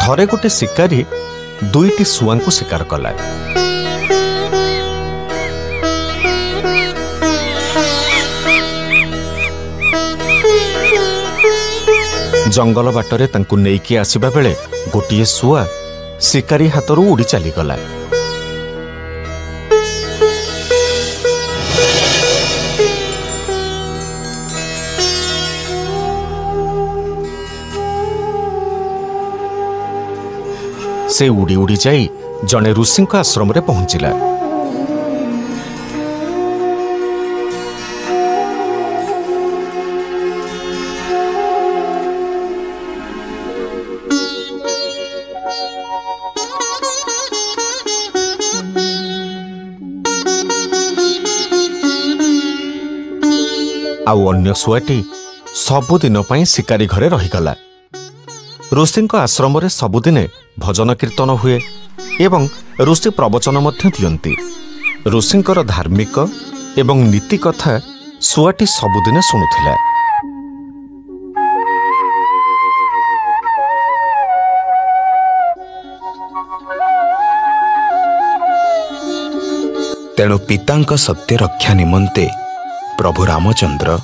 थरे गोटे शिकारी दुईटी सुआ को शिकार कला। जंगल बाटरे तांकु नेइकी आसिबा बेले गोटिए सुआ शिकारी हाथरू उड़ी चलीगला। से उड़ी उड़ी जाई जने ऋषि आश्रम रे पहुंचिला। आउ अन्य सुआटी सबुदिन पई शिकारी घरे रहीगला। ऋषि आश्रम रे सबुदिने भजन कीर्तन हुए एवं ऋषि प्रवचन मध्य दियंती। ऋषिंकर धार्मिक एवं नीति कथा सुआटी सबुदिने शुणुथिला। तेणु पितांक सत्य रक्षा निमंते प्रभु रामचंद्र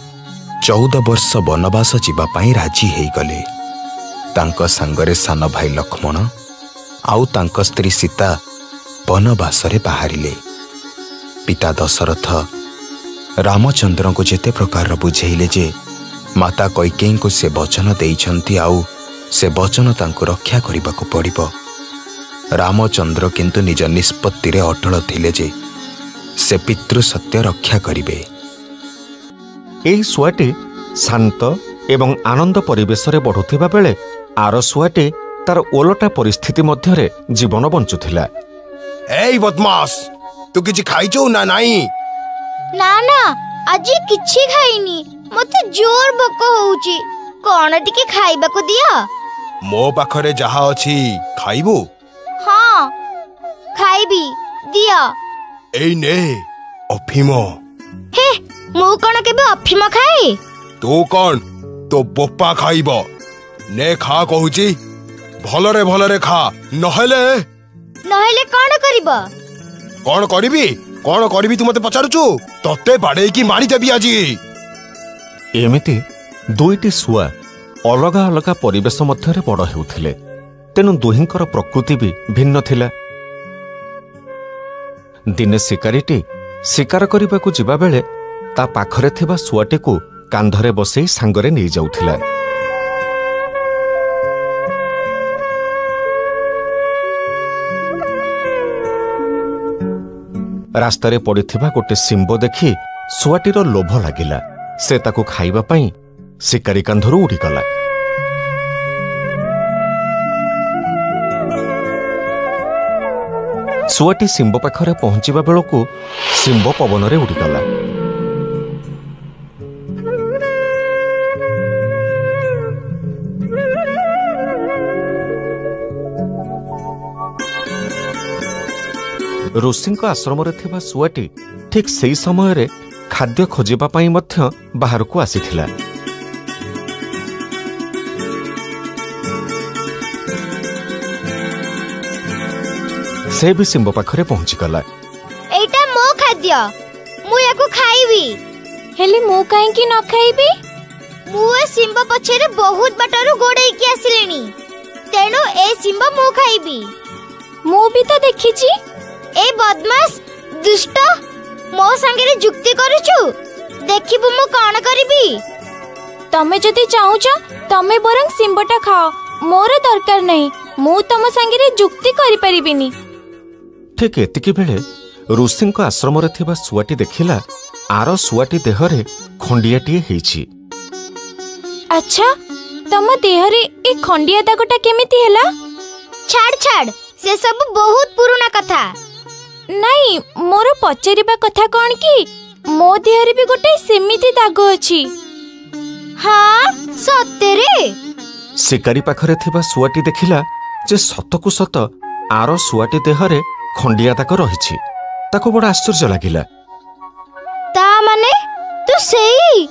14 वर्ष वनवास जीवा पाई राजी हेई गले। तांक संगरे सान भाई लक्ष्मण आउ तांक स्त्री सीता वनवास रे बाहरिले। पिता दशरथ रामचंद्र को जेते प्रकार बुझेइले जे माता कैकेयी को से वचन देइछंती आउ से वचन तांको रक्षा करिबा को पड़िबो। रामचंद्र किंतु निज निष्पत्ति रे अटल थिले जे से पितृ सत्य रक्षा करिबे। एही सुआटी शांत एवं आनंद परिवेश रे बढ़ुथिबा बेले आर सुआटी तार ओलटा परिस्थिति मध्यरे जीवन बंचुथिला। ए बदमाश, तू किछि खाइचो ना नाही? ना ना, आज किछि खाइनी। मते जोर भोक होउची। कोन टिके खाइबा को दिया? मो पाखरे जहा अछि खाइबो? हां, खाइबी, दिया। एई ने अफिम। हे, मु कोन केबे अफिम खाए? तू कोन तो बोपा खाइबो? ने खा कहूची। भलरे खा, नहेले कोन करिबो? कोन करिबी तू मते पचारुचु? तते बाडे की मारी देबी आजी। एमिति दुईटी सुआ अलगा अलगा परिवेश मध्यरे बड़ हेउथिले। तेनु दुहिंकर प्रकृति भी भिन्न थिला। दिने शिकारीटी शिकार करिबाकू जिबा बेले ता पाखरे थिबा सुआटी को कांधरे बसेई सांगरे नहीं जाउथिला। रास्तारे पड़िथिबा गोटे सिंब देखि सुआटीर लोभ लागिला। से ताकू खाइबा पई शिकारी कांधरू उड़ीगला। सुआटी सिंब पाखरे पहुंचिबा बेलकू सिंब पवन रे उड़ीगला। ऋषि आश्रम रे थिबा सुआटी ठीक सेई समय रे खाद्य खोजिबा पई मध्य बाहर को आसीथिला। से भी सिंब पाखरे पहुंची गला। एटा मो खाद्य, मु याको खाइबी। हेले मु काहे की न खाइबी? मु ए सिंब पछेरे बहुत बाटरू गोडै की आसिलेनी। तेनु ए सिंब मु खाइबी। मु भी तो देखिची। ए बदमाश, दुष्ट, मो संगे जुक्ति करूछु। देखिबु मु कोन करिबी। तमे जदी चाहुछ तमे बरंग सिंबटा खाओ, मोर दरकार नहीं। मु तम संगे जुक्ति करि परिबिनी। ठीक एतिकी बेले ऋषि आश्रम रे थिबा सुआटी देखिला आर सुआटी देहरे खंडियाटिए हेछि। अच्छा, तम देहरे ए खंडिया दागटा केमिति हैला? छाड़, से सब बहुत पुराना कथा। नहीं, मोर पचारिबा कथा कोन की मो देहरे भी गोटे सेमिति दाग अछि। हां, सतेरे। शिकारी पाखरे थिबा सुआटी देखिला जे सतकु सत आर सुआटी देहरे खंडिया दाग रहिछि। ताको बड़ आश्चर्य लागिला। ता माने तू सेई?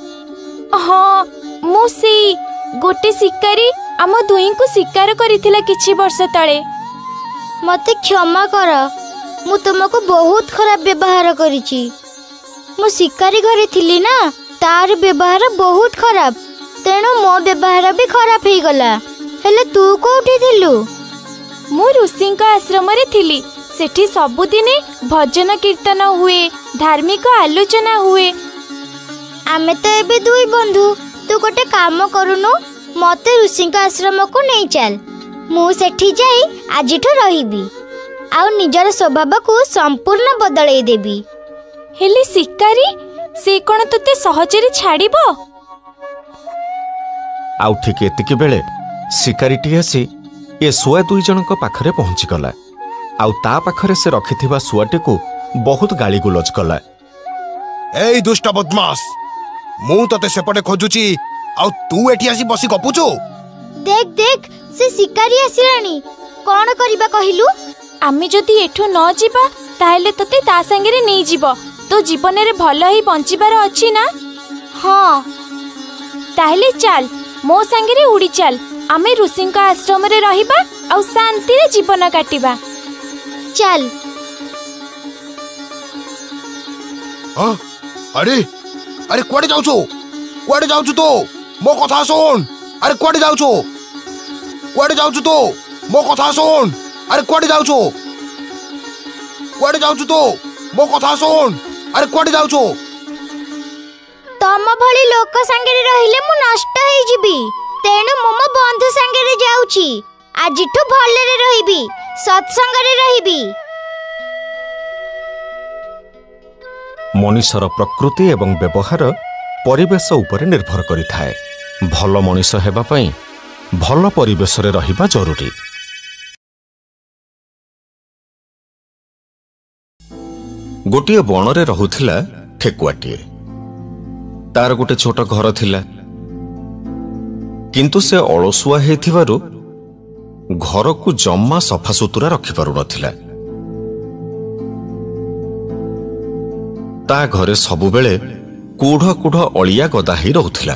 हां, मु सेई गोटे शिकारी आम दुई को शिकार करिथिला किछि वर्ष तळे। मते क्षमा कर, मु तुमको बहुत खराब व्यवहार करिछि। मु शिकारी घरे थिली ना, तार व्यवहार बहुत खराब, तेणु मो व्यवहार भी खराब हो गला। हेले तू कोठी थिलु? मु ऋषि आश्रम रे थिली। सेठी सबुदिने भजन कीर्तन हुए, धार्मिक आलोचना हुए। आमे तो एबे दुई बंधु, तू गोटे काम करूनु, मते ऋषि आश्रम को नहीं चल। मु सेठी जाई आजिठु रहिबी, आउ निजर स्वभाव को संपूर्ण बदलै देबी। हेले शिकारी से कोन तते सहजरे छाड़िबो? आउ ठीक एतिके बेले शिकारीटी आसी ए सुआ दुई जनक पाखरे पहुंची गला। आउ ता पाखरे से रखिथिबा सुआटी को बहुत गाली गुलज कला। ए दुष्ट बदमाश, मु तते सेपटे खोजुची, आउ तू एठी आसी बसी गपुचो। देख देख, से शिकारी आसिलानी, कोन करिबा कहिलु? आमे जदि एठो न जिबा ताहेले तते ता संगे नै जिवो। तो जीवन रे भलो ही बंचिबार अछि ना? हाँ, ताहेले चल मो संगे उड़ी चल। आमे ऋषि आश्रम रे रहिबा आ शांति रे जीवन काटिबा। चल। हाँ? अरे अरे कुआडे जाउछो? कुआडे जाउछु तो? मो कथा सुन। अरे कुआडे जाउछो? कुआडे जाउछु तो? मो कथा सुन। अरे कुआडे जाउछो? कुआडे जाउछु तो? मो कथा सुन। अरे कुआडे जाउछो? तम भली लोक संगे रहिले मु नष्ट होई जिबी, तेणु मो मो बंधु संगे जाउची। आजिठु भले रे रहिबी, सत्संग रे रहिबी। मनुष्यर प्रकृति एवं व्यवहार परिवेश उपरे निर्भर करिथाए। भल मनुष्य हेबा पई भल परिवेश रे रहिबा जरूरी। गोटिए बण रे रहुथिला ठेकुआटीए। तार गोटे छोट घर थिला, किंतु से अलसुआ हेथिबारु घर को जम्मा सफासुतुरा रखि पारु नथिला। ता घरे सबु बेले कूढ़ कूढ़ अलिया गदा ही रहुथिला।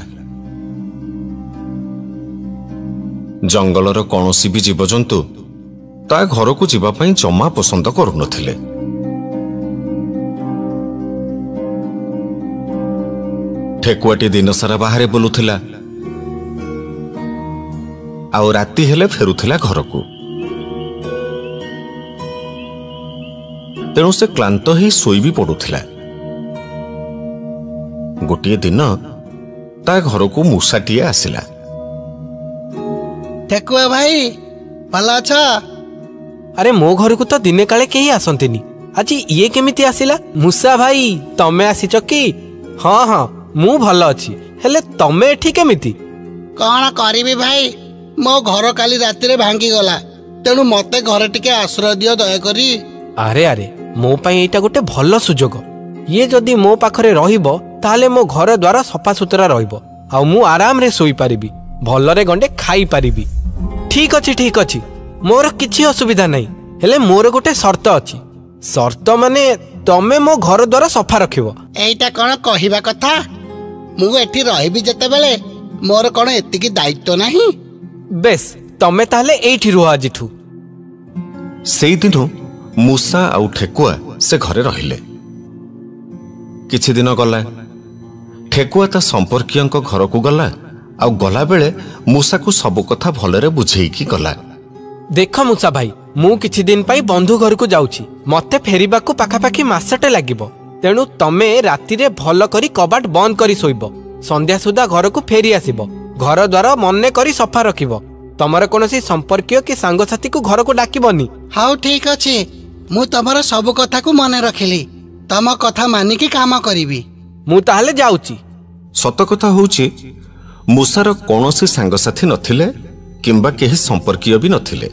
जंगलर कौनसी भी जीवजंतु ता घर को जीवा पई जम्मा पसंद करू नथिले। ठेकुआटी दिन सारा बाहरे बुलुथिला, आउ राति हेले फेरुथिला घर को। तेणु से क्लांत ही सोई भी पड़ुथिला। गोटिए दिन ता घर को मूसाटीए आसिला। ठेकुआ भाई भल अछ? अरे मो घर को तो दिने काले केही आसंतिनी, आज ये केमिति आसिला? मूसा भाई तमे आसीच कि? हाँ हाँ मु भल अछि, हेले तमे एठी केमिति? कौन करिबी भाई, मो घर काली राति रे भांगी गला, तेणु मते घर टिके आश्रय दियो दया करी। अरे अरे मो पई एटा गोटे भल सुजोग। ये जदि मो पाखरे रहिबो ताले मो घर द्वारा सफा सुतरा रहिबो, आ मु आराम रे सोई पारिबी, भलरे गंडे खाई पारिबी। ठीक अछि, मोर किछि असुविधा नहीं, हेले मोर गोटे शर्त अछि। शर्त माने तमे मो घर द्वारा सफा रखिबो। एइटा कोन कहिबा कथा? मु एठी रहिबी जते बेले मोर कोन एतिकी दायित्व नाही? बेस तमे ताले एठी रुह आजिठू। सेई दिनु मूसा आउ ठेकुआ से घरे रहिले। किछि दिन गला, ठेकुआ ता संपर्कीयंक घर को गला, आउ गला बेले मूसा को सब कथा भलरे बुझेईकी गला। देख मूसा भाई, मु किछि दिन पाई बंधु घर को जाउछि, मते फेरिबा को पाखापाखी मासटे लागिबो, तेणु तमे राति रे भल करी कबाट बंद करी सोइबो। संध्या सुधा घर को फेरी आसीबो, घर द्वार मने करी सफा रखिबो। तमर कोनोसी संपर्कीय कि सांगसाथी को घर को डाकिबनी। हाउ ठीक अछि, मु तमर सब कथा को मने रखिली, तम कथा मानि के काम करिबी। मु ताहले जाउछि। सत कथा होउछि मूसार कोनोसी सांगसाथी नथिले किंबा केही संपर्कीय भी नथिले,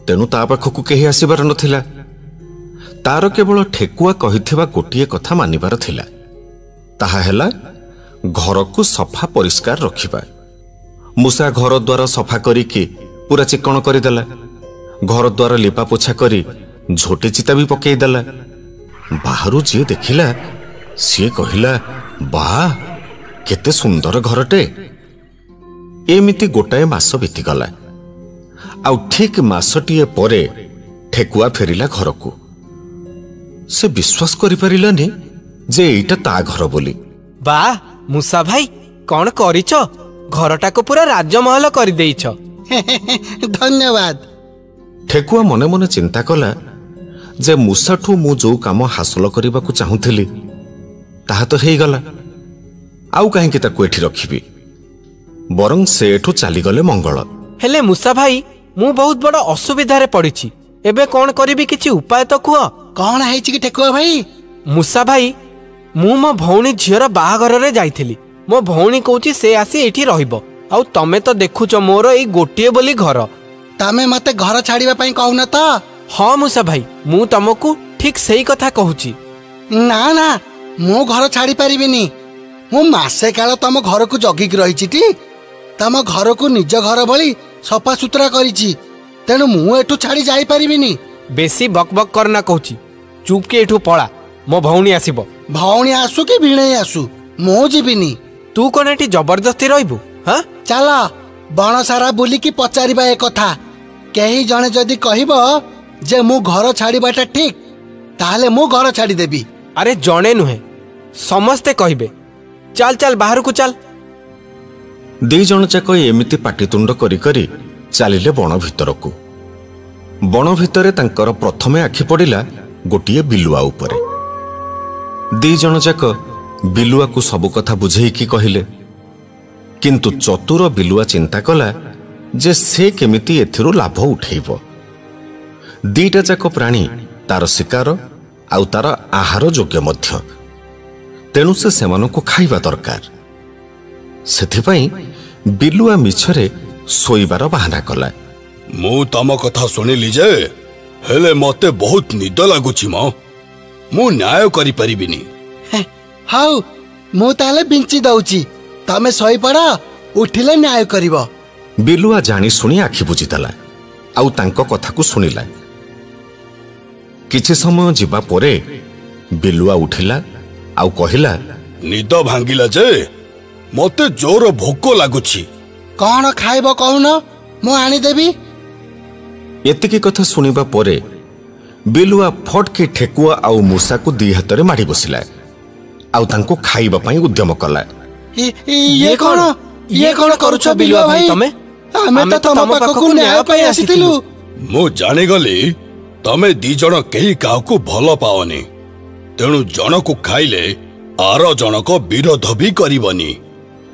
तेणु ता पाखकु केही आसीबार नथिला। तार केवल ठेकुआ कहिथिबा गोटिए कथा मानिबार थिला, ताहा हेला घर को सफा परिष्कार रखिबा। मूसा घर द्वार सफा करिके पूरा चिकण करदेला। घर द्वार लिपा पोछा करी झोटे चिता भी पकई देला। बाहरु जे देखिला सी कहिला, वाह केते सुंदर घरटे। एमिति गोटाए मास बीतीगला। आउ ठीक मासटीए परे ठेकुआ फेरिला घर को। से विश्वास करि परिलानी जे एइटा ता घर बोली। बा मूसा भाई कौन करिछ? घरटा को पूरा राजमहल कर देइछ। धन्यवाद। ठेकुआ मने मने चिंता कला जे मूसाठू मु जो काम हासिल करने को चाहूली ताहा तो हो गला। आउ कहीं ताकू एठी रखिबी, बरं से एठू चलीगले मंगल। हेले मूसा भाई मु बहुत बड़ असुविधा रे पड़िछि। एबे कौन करिबी किछि उपाय तो कुह। कौन है कि ठेकुआ भाई? मूसा भाई मु मो भौणी झीर बाहाघर रे जाइथिली। मो भौणी कहूची से आसी एठी रहिबो। आउ तमे तो देखुच मोर एई गोटिए बोली घर। तमे मते घर छाड़िबा पई कहून त? हाँ मूसा भाई मु तमको ठीक सही कथा कहूची। ना ना मु घर छाड़ी पारिबिनी। मु मासे काल तम घर को जगिक रहिछि टी। तम घर को निज घर भली सफा सुतरा करिछि। तेणु मु एठू छाड़ी जाई पारिबिनी। बेसी बक बक करना कहूची। चुप के एठू पळा, मो भौणी आसीबो। भौणी आसु कि भिणे आसु मु जीबिनी। तू कोन एठी जबरदस्ती रहबू? हां चल बण सारा बुली की पचारिबा ए कथा। केही जणे जदी कहिबो जे मु घर छाड़ीबाटा ठीक ताहले मु घर छाड़ी देबी। अरे जणे नुहे समस्ते कहिबे। चल चल बाहर को चल। दी जण जाक एमिति पाटितुंड करी करी चलिले बण भितर को। बण भितरे तांकर प्रथमे आखि पड़िला गोटिए बिलुआ उपरे। दी जण जाक बिलुआ को सब कथा बुझेइकी कहिले, किंतु चतुर बिलुआ चिंता कला जे से केमिति एथिरु लाभ उठेइबो। दीटा जाक प्राणी तार शिकार आउ तार आहार योग्य मध्य, तेणु से सेमानकु खाइबा दरकार। सेथिपाई बिलुआ मिछरे सोइबार बहाना कला। मु तम कथा सुनिली जे हेले मते बहुत निद लागुछि म। मु न्याय करि परिबिनी। हाउ मु ताले बिंची दउची। तमे सोई पड़ा उठिले न्याय करिवो। बिलुआ जानी सुनी आखि बुझीदेला आउ तांको कथा को सुनिला। किछि समय जिबा परे बिलुआ उठिला आउ कहिला, निद भांगिला जे मते जोर भोक लागुछि। कौन खाइबो कहून मु आनी देबी। एतिकी कथा सुनिबा परे बिलुआ फटके ठेकुआ आउ मूसा को दी हाथ रे माड़ी बसिला आउ तांको खाइबा पई उद्यम कला। ये कौन करूछ बिलुआ भाई? तमे हमें तो तम पाखकु न्याय पई आसीतिलु। मु जानि गली तमे दी जण केही काहकु भल पाओनी। तेणु जण को खाइले आर जण को विरोध भी करिवनी।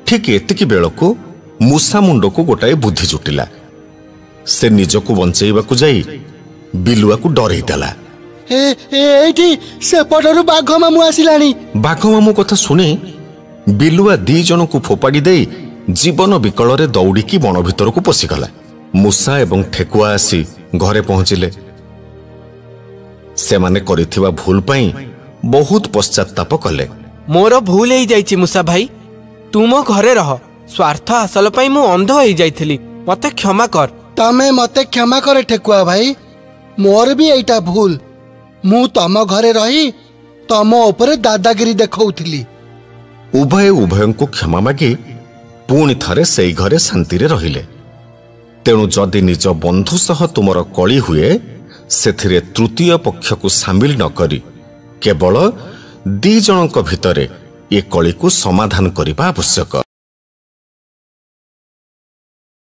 ठीक एतिकी बेलको मूसा मुंड को गोटाए बुद्धि जुटिला। से निजको बंचेइबा को जाई बिलुआ को डरई देला। एठी सेपटरु बाघ मामू आसिलानी। बाघ मामू कथा सुनी बिलुआ दी जन को फोपाड़ी दे जीवन विकल रे दौड़िकी बण भितर को पशिगला। मूसा एवं ठेकुआ आसी घरे पहुंचिले। सेमाने करिथिबा भूल पई बहुत पश्चाताप कले। मोर भूल हो जाइछि मूसा भाई। तुम घरे रह। स्वार्थ हासिल पई मु अंध हो जाइथिली। मते क्षमा कर। तमे मते क्षमा करे ठेकुआ भाई। मोर भी एटा भूल। मु तम घरे रही तम ऊपर दादागिरी देखौथिली। उभय उभयंको क्षमा मागी पुणी थरे सेई घरे शांति रे रहिले। तेणु जदि निज बंधु सह तुमर कली हुए सेथिरे तृतीय पक्ष को शामिल न करी केवल दी जनक भितरे ए कली को समाधान करिबा आवश्यक।